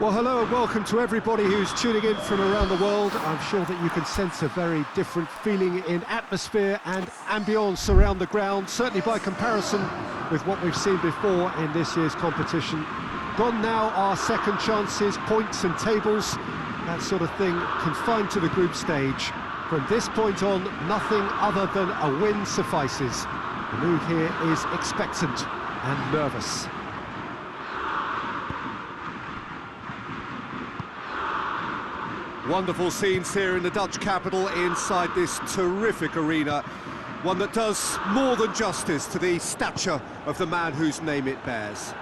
Well, hello and welcome to everybody who's tuning in from around the world. I'm sure that you can sense a very different feeling in atmosphere and ambience around the ground, certainly by comparison with what we've seen before in this year's competition. Gone now are second chances, points and tables, that sort of thing confined to the group stage. From this point on, nothing other than a win suffices. The mood here is expectant and nervous. Wonderful scenes here in the Dutch capital inside this terrific arena. One that does more than justice to the stature of the man whose name it bears.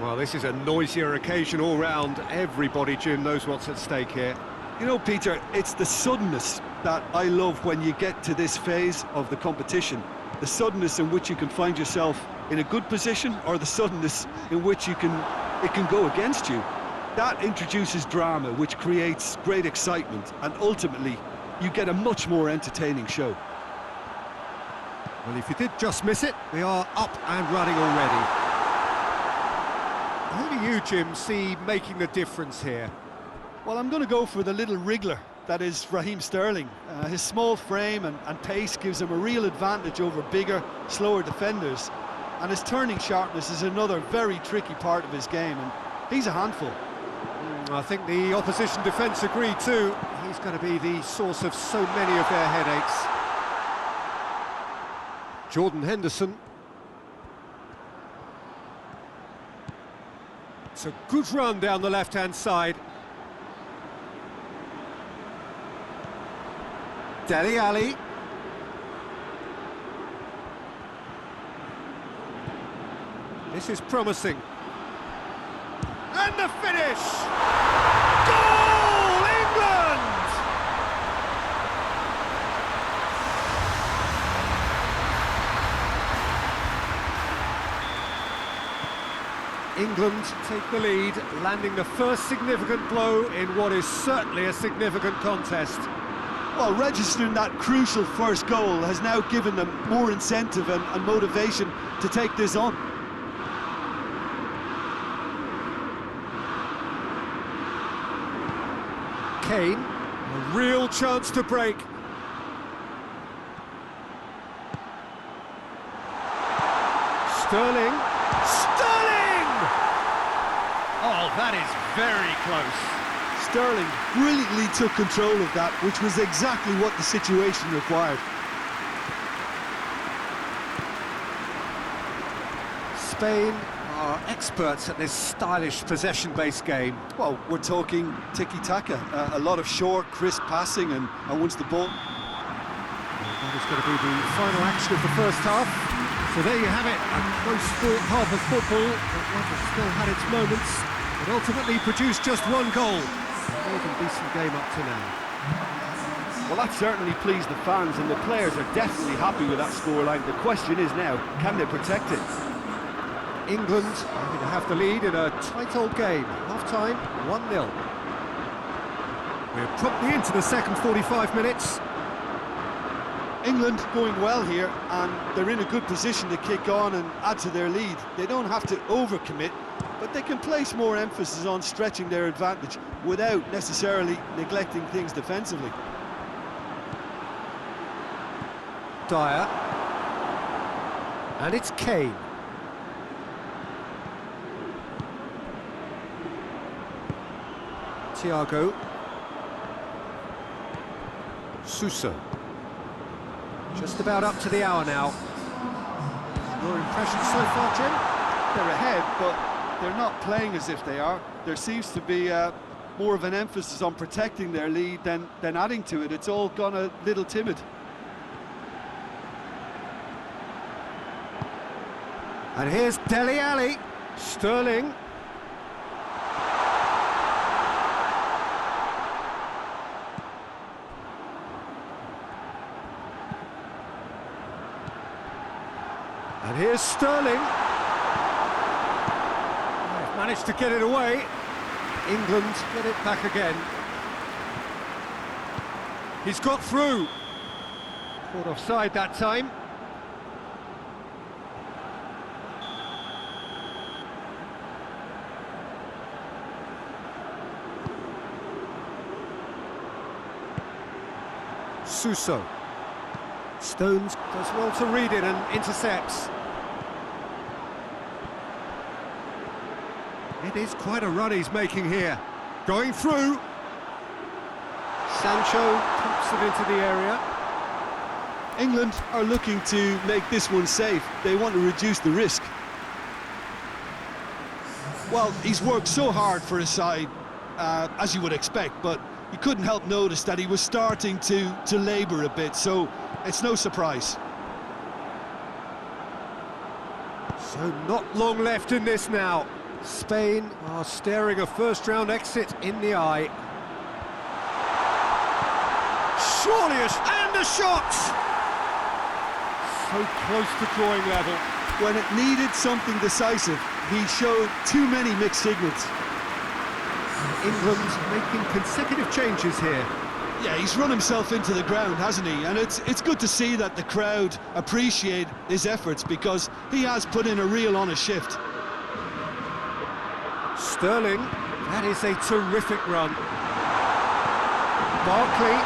Well, this is a noisier occasion all round. Everybody, Jim, knows what's at stake here. You know, Peter, it's the suddenness that I love when you get to this phase of the competition. The suddenness in which you can find yourself in a good position, or the suddenness in which it can go against you. That introduces drama, which creates great excitement, and ultimately, you get a much more entertaining show. Well, if you did just miss it, we are up and running already. Who do you, Jim, see making the difference here? Well, I'm going to go for the little wriggler, that is Raheem Sterling. His small frame and pace gives him a real advantage over bigger, slower defenders, and his turning sharpness is another very tricky part of his game, and he's a handful. I think the opposition defence agreed too. He's going to be the source of so many of their headaches. Jordan Henderson. It's a good run down the left-hand side. Dele Alli. This is promising. And the finish! Goal, England! England take the lead, landing the first significant blow in what is certainly a significant contest. Well, registering that crucial first goal has now given them more incentive and motivation to take this on. Kane, a real chance to break. Sterling. Sterling! Oh, that is very close. Sterling brilliantly took control of that, which was exactly what the situation required. Spain are experts at this stylish possession-based game. Well, we're talking tiki-taka, a lot of short, crisp passing, and once the ball... That is going to be the final action of the first half. So there you have it, a close-fought half of football, but one that still had its moments, but ultimately produced just one goal. A more than decent game up to now. Well, that certainly pleased the fans, and the players are definitely happy with that scoreline. The question is now, can they protect it? England happy to have the lead in a tight old game. Half-time, 1-0. We're promptly into the second 45 minutes. England going well here, and they're in a good position to kick on and add to their lead. They don't have to overcommit, but they can place more emphasis on stretching their advantage without necessarily neglecting things defensively. Dyer. And it's Kane. Thiago. Sousa. Just about up to the hour now. Your impressions so far, Jim? They're ahead, but they're not playing as if they are. There seems to be more of an emphasis on protecting their lead than adding to it. It's all gone a little timid. And here's Dele Alli. Sterling. And here's Sterling. They've managed to get it away. England get it back again. He's got through. Caught offside that time. Suso. Stones does well to read it and intercepts. It is quite a run he's making here. Going through. Sancho pumps it into the area. England are looking to make this one safe. They want to reduce the risk. Well, he's worked so hard for his side, as you would expect, but you couldn't help notice that he was starting to labour a bit, so it's no surprise. So not long left in this now. Spain are staring a first-round exit in the eye. Surely and a shot! So close to drawing level. When it needed something decisive, he showed too many mixed signals. England making consecutive changes here. Yeah, he's run himself into the ground, hasn't he? And it's good to see that the crowd appreciate his efforts, because he has put in a real honest shift. Sterling, that is a terrific run. Barkley,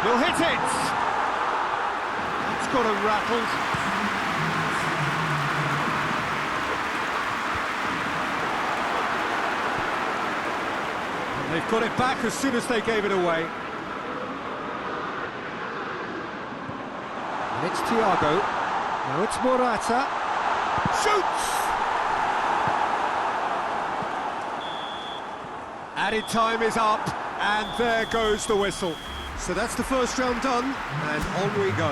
he'll hit it! That's got him rattled. And they've got it back as soon as they gave it away. And it's Thiago. Now it's Morata. Shoots! Added time is up, and there goes the whistle. So that's the first round done, and on we go.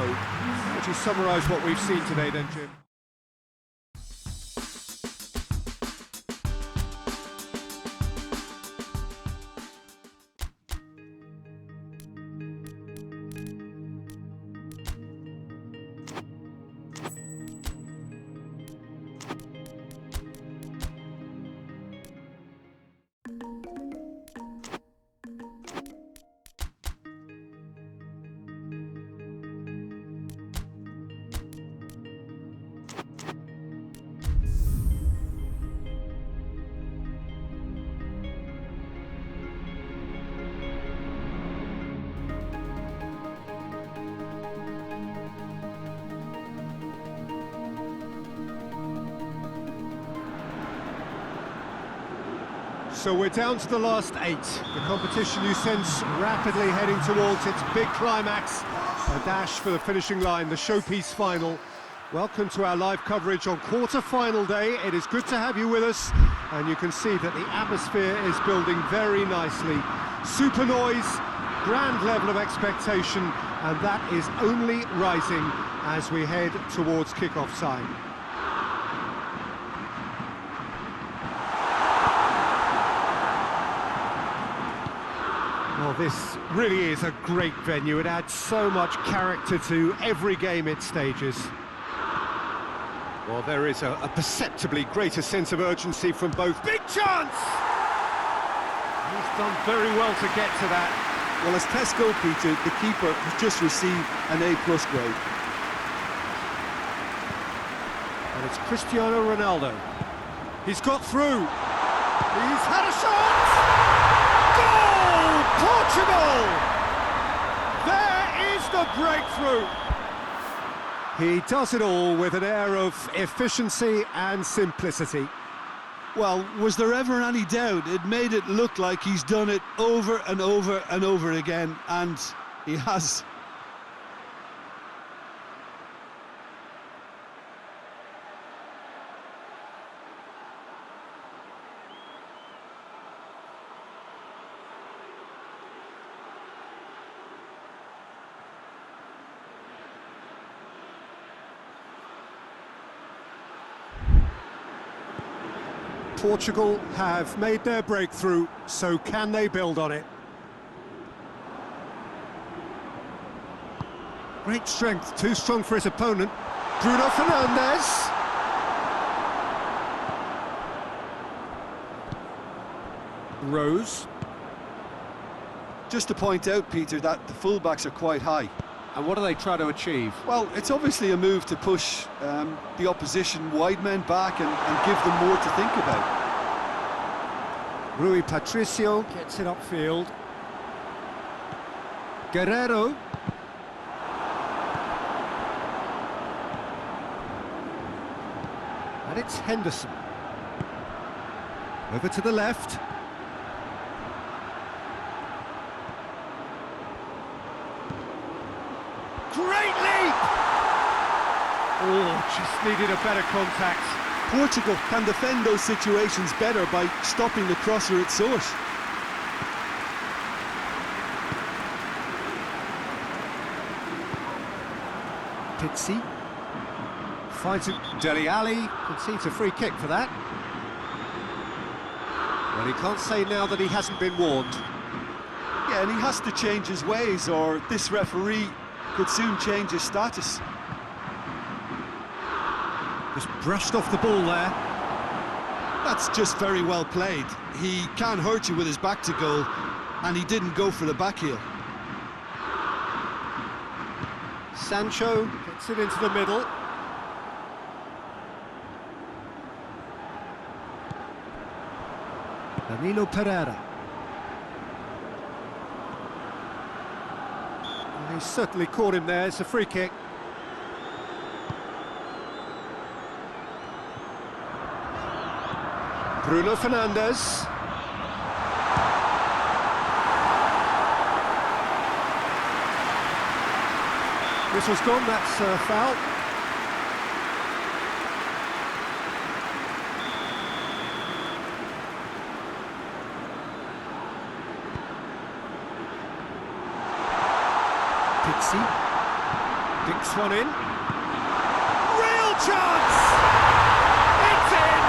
Would you summarise what we've seen today then, Jim? So we're down to the last 8. The competition, you sense, rapidly heading towards its big climax. A dash for the finishing line, the showpiece final. Welcome to our live coverage on quarter-final day. It is good to have you with us, and you can see that the atmosphere is building very nicely. Super noise, grand level of expectation, and that is only rising as we head towards kick-off time. Well, this really is a great venue. It adds so much character to every game it stages. Well, there is a perceptibly greater sense of urgency from both. Big chance! He's done very well to get to that. Well, as tests go, Peter, the keeper has just received an A+ grade. And it's Cristiano Ronaldo. He's got through. He's had a shot! Goal! Portugal! There is the breakthrough. He does it all with an air of efficiency and simplicity. Well, was there ever any doubt? It made it look like he's done it over and over and over again, and he has. Portugal have made their breakthrough, so can they build on it? Great strength, too strong for his opponent. Bruno Fernandes. Rose. Just to point out, Peter, that the fullbacks are quite high. And what do they try to achieve? Well, it's obviously a move to push the opposition wide men back and give them more to think about. Rui Patricio gets it upfield. Guerrero. And it's Henderson. Over to the left. Great leap! Oh, just needed a better contact. Portugal can defend those situations better by stopping the crosser at source. Pizzi finds it. Dele Alli concedes a free kick for that. Well, he can't say now that he hasn't been warned. Yeah, and he has to change his ways, or this referee could soon change his status. Just brushed off the ball there. That's just very well played. He can hurt you with his back to goal, and he didn't go for the back heel. Sancho gets it into the middle. Danilo Pereira. Well, he certainly caught him there. It's a free kick. Bruno Fernandes. Whistle's gone, that's a foul. Pizzi dinks one in. Real chance! It's in!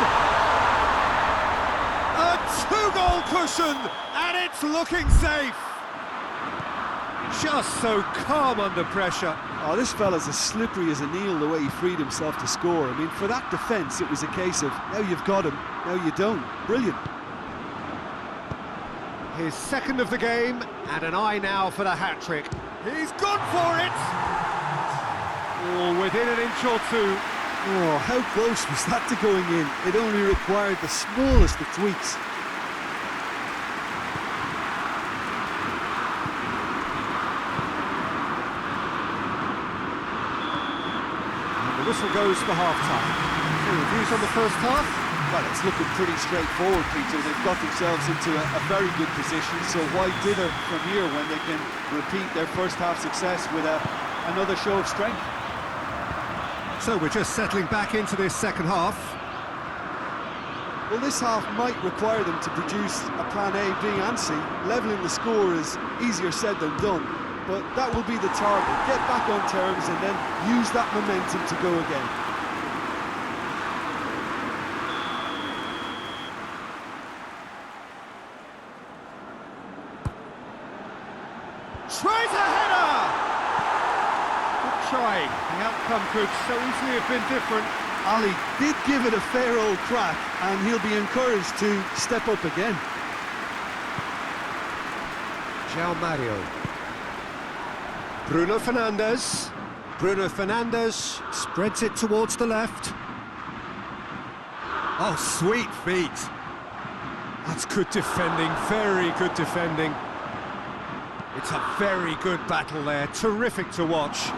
A two-goal cushion, and it's looking safe. Just so calm under pressure. Oh, this fella's as slippery as an eel the way he freed himself to score. I mean, for that defence, it was a case of, now you've got him, now you don't. Brilliant. His second of the game, and an eye now for the hat-trick. He's gone for it! Oh, within an inch or two. Oh, how close was that to going in? It only required the smallest of tweaks. The whistle goes for half-time. Any views on the first half? Well, it's looking pretty straightforward, Peter. They've got themselves into a very good position, so why dither from here when they can repeat their first half success with another show of strength? So we're just settling back into this second half. Well, this half might require them to produce a plan A, B and C. Levelling the score is easier said than done, but that will be the target. Get back on terms and then use that momentum to go again. Tries a header! Good try. The outcome could so easily have been different. Ali did give it a fair old crack, and he'll be encouraged to step up again. João Mario. Bruno Fernandes. Bruno Fernandes spreads it towards the left. Oh, sweet feet. That's good defending, very good defending. It's a very good battle there, terrific to watch.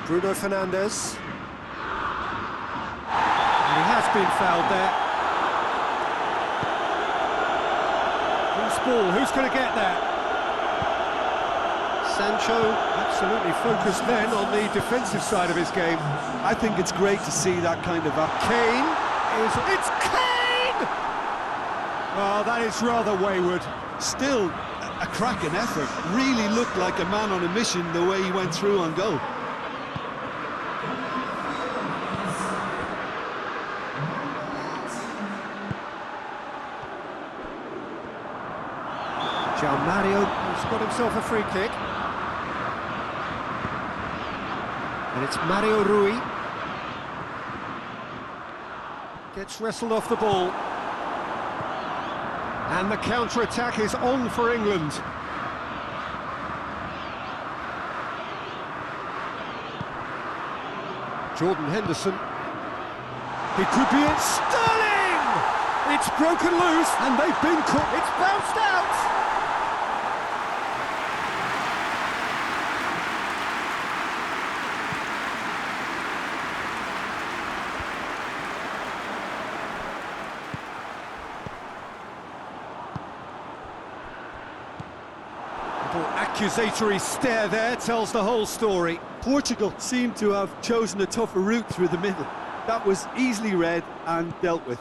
Bruno Fernandes. And he has been fouled there. Loose ball, who's going to get that? Sancho absolutely focused then on the defensive side of his game. I think it's great to see that kind of Kane is... It's Kane! Oh, that is rather wayward. Still a cracking effort. Really looked like a man on a mission the way he went through on goal. João Mario has got himself a free kick. And it's Mario Rui. Gets wrestled off the ball. And the counter-attack is on for England. Jordan Henderson. He could be it. Sterling! It's broken loose and they've been caught. It's bounced out! accusatory stare there tells the whole story. Portugal seemed to have chosen a tougher route through the middle. That was easily read and dealt with.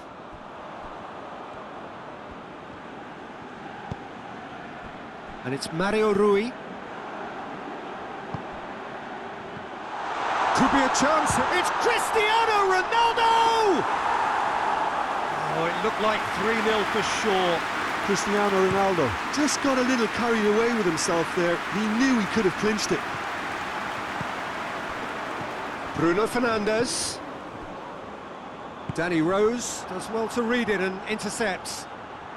And it's Mario Rui. Could be a chance. It's Cristiano Ronaldo! Oh, it looked like 3-0 for sure. Cristiano Ronaldo just got a little carried away with himself there. He knew he could have clinched it. Bruno Fernandes. Danny Rose does well to read it and intercepts.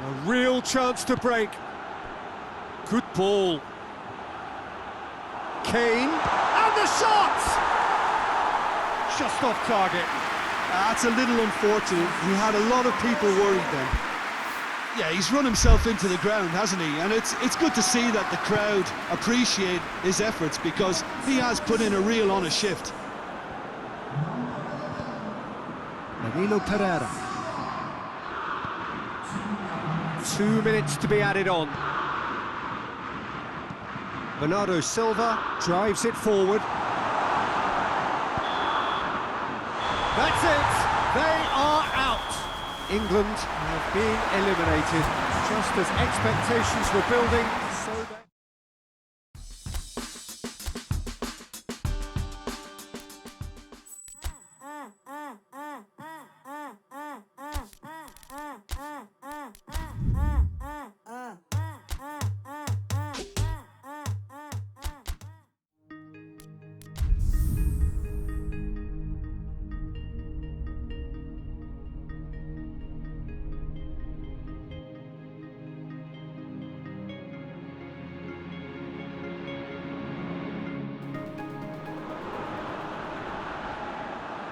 A real chance to break. Good ball. Kane. And the shot! Just off target. That's a little unfortunate. He had a lot of people worried then. Yeah, he's run himself into the ground, hasn't he? And it's good to see that the crowd appreciate his efforts, because he has put in a real honest shift. Danilo Pereira. 2 minutes to be added on. Bernardo Silva drives it forward. That's it! They are out! England have been eliminated. Just as expectations were building, so they...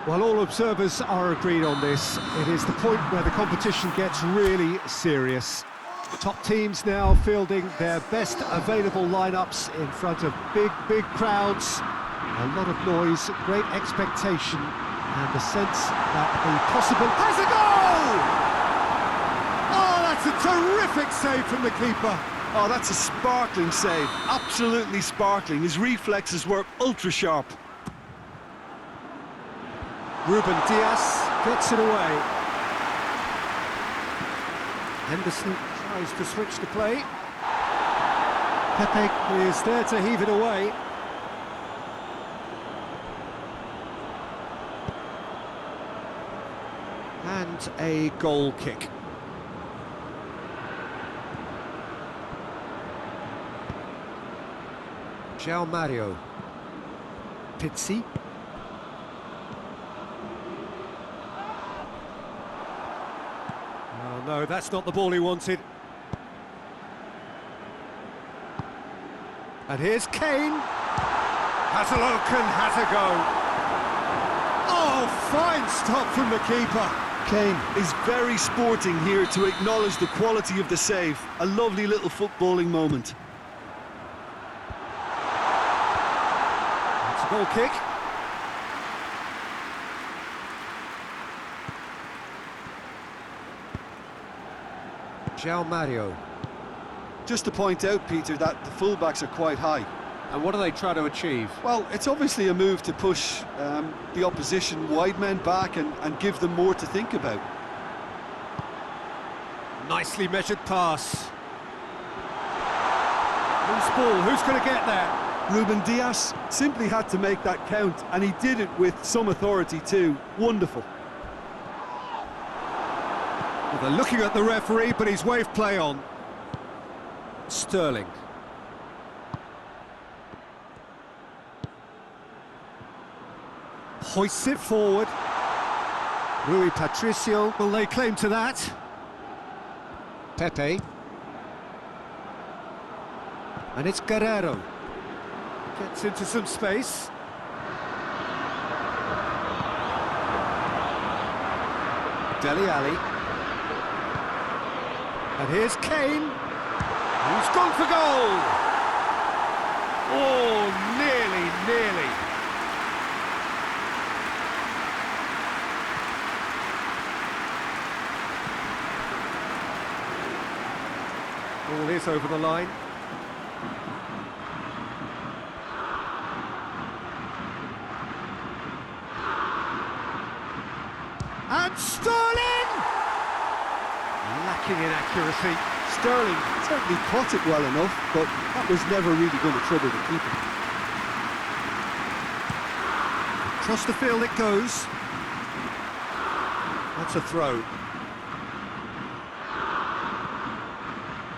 While all observers are agreed on this, it is the point where the competition gets really serious. Top teams now fielding their best available lineups in front of big crowds. A lot of noise, great expectation, and the sense that the possible... Has a goal! Oh, that's a terrific save from the keeper. Oh, that's a sparkling save. Absolutely sparkling. His reflexes were ultra sharp. Ruben Dias gets it away. Henderson tries to switch the play. Pepe is there to heave it away. And a goal kick. João Mario. Pizzi. Oh no, that's not the ball he wanted. And here's Kane. Has a look and has a go. Oh, fine stop from the keeper. Kane is very sporting here to acknowledge the quality of the save. A lovely little footballing moment. It's a goal kick. João Mario. Just to point out, Peter, that the fullbacks are quite high. And what do they try to achieve? Well, it's obviously a move to push the opposition wide men back and give them more to think about. Nicely measured pass. Loose ball, who's going to get there? Ruben Dias simply had to make that count, and he did it with some authority too. Wonderful. Well, they're looking at the referee, but he's waved play on. Sterling. Hoists it forward. Rui Patricio will lay claim to that. Pepe. And it's Guerrero. Gets into some space. Dele Alli. And here's Kane. He's gone for goal. Oh, nearly. Ball is over the line. And Sterling! Lacking in accuracy. Sterling certainly caught it well enough, but that was never really going to trouble the keeper. Across the field it goes. That's a throw.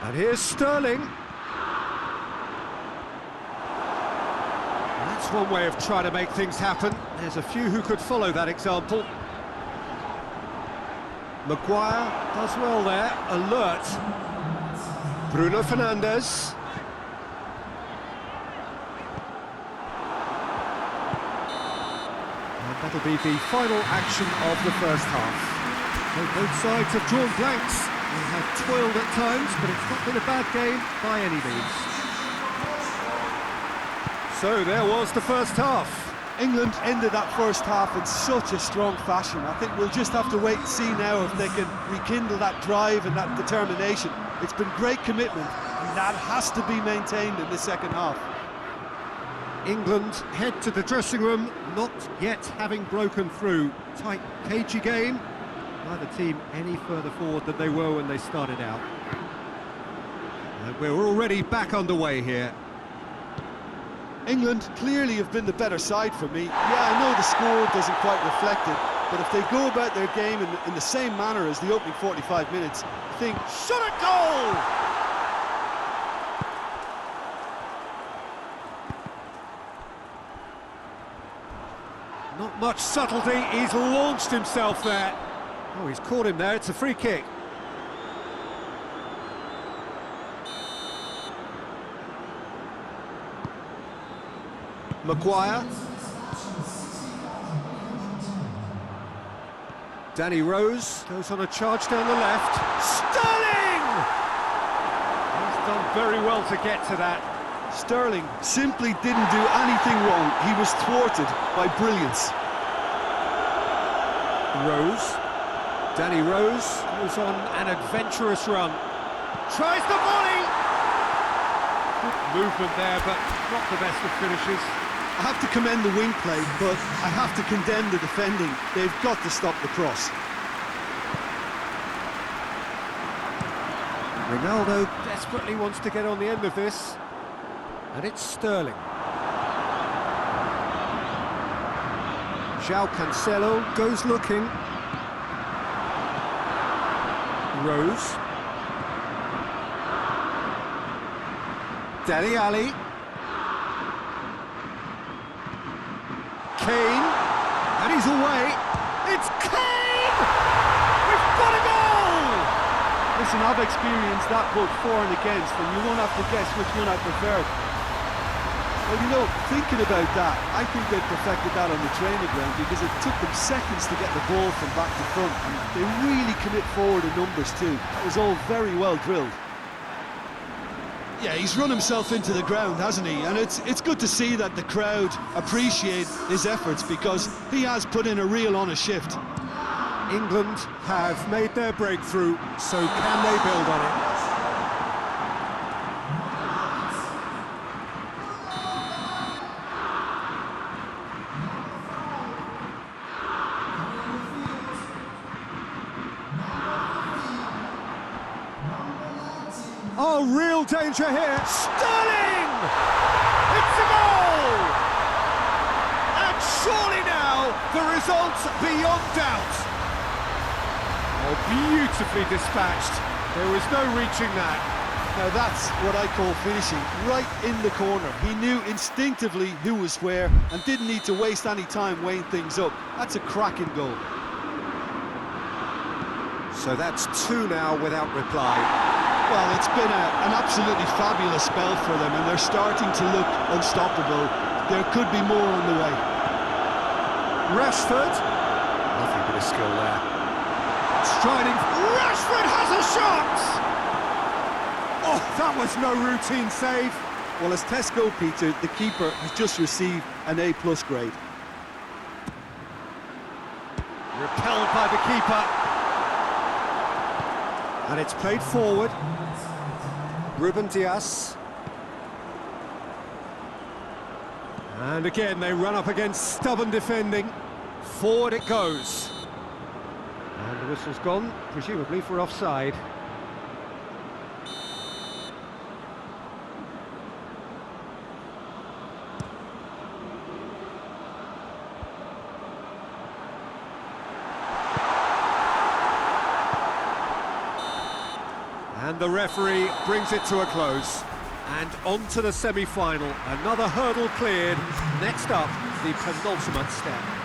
And here's Sterling. That's one way of trying to make things happen. There's a few who could follow that example. Maguire does well there, alert. Bruno Fernandes. And that'll be the final action of the first half. So both sides have drawn blanks. They have toiled at times, but it's not been a bad game by any means. So there was the first half. England ended that first half in such a strong fashion. I think we'll just have to wait and see now if they can rekindle that drive and that determination. It's been great commitment, and that has to be maintained in the second half. England head to the dressing room, not yet having broken through. Tight, cagey game. Neither team any further forward than they were when they started out. And we're already back underway here. England clearly have been the better side for me. Yeah, I know the score doesn't quite reflect it, but if they go about their game in the same manner as the opening 45 minutes, I think, shot a goal! Not much subtlety, he's launched himself there. Oh, he's caught him there, it's a free kick. Maguire. Danny Rose goes on a charge down the left. Sterling! He's done very well to get to that. Sterling simply didn't do anything wrong. He was thwarted by brilliance. Rose. Danny Rose goes on an adventurous run. Tries the volley! Good movement there, but not the best of finishes. I have to commend the wing play, but I have to condemn the defending. They've got to stop the cross. Ronaldo desperately wants to get on the end of this. And it's Sterling. João Cancelo goes looking. Rose. Dele Alli. Kane. And he's away. It's Kane! We've got a goal! Listen, I've experienced that both for and against, and you won't have to guess which one I prefer. Well, you know, thinking about that, I think they perfected that on the training ground because it took them seconds to get the ball from back to front, and they really commit forward in numbers too. That was all very well drilled. Yeah, he's run himself into the ground, hasn't he? And it's good to see that the crowd appreciate his efforts because he has put in a real honest shift. England have made their breakthrough, so can they build on it? Oh, real danger here. Sterling! It's a goal! And surely now, the result's beyond doubt. Oh, beautifully dispatched. There was no reaching that. Now that's what I call finishing, right in the corner. He knew instinctively who was where and didn't need to waste any time weighing things up. That's a cracking goal. So that's two now without reply. Well, it's been an absolutely fabulous spell for them, and they're starting to look unstoppable. There could be more on the way. Rashford. Nothing but a skill there. Striding. Rashford has a shot! Oh, that was no routine save. Well, as tests go, Peter, the keeper has just received an A+ grade. Repelled by the keeper. And it's played forward. Ruben Dias. And again, they run up against stubborn defending. Forward it goes. whistle's gone, presumably for offside. And the referee brings it to a close. And on to the semi-final. Another hurdle cleared. Next up, the penultimate step.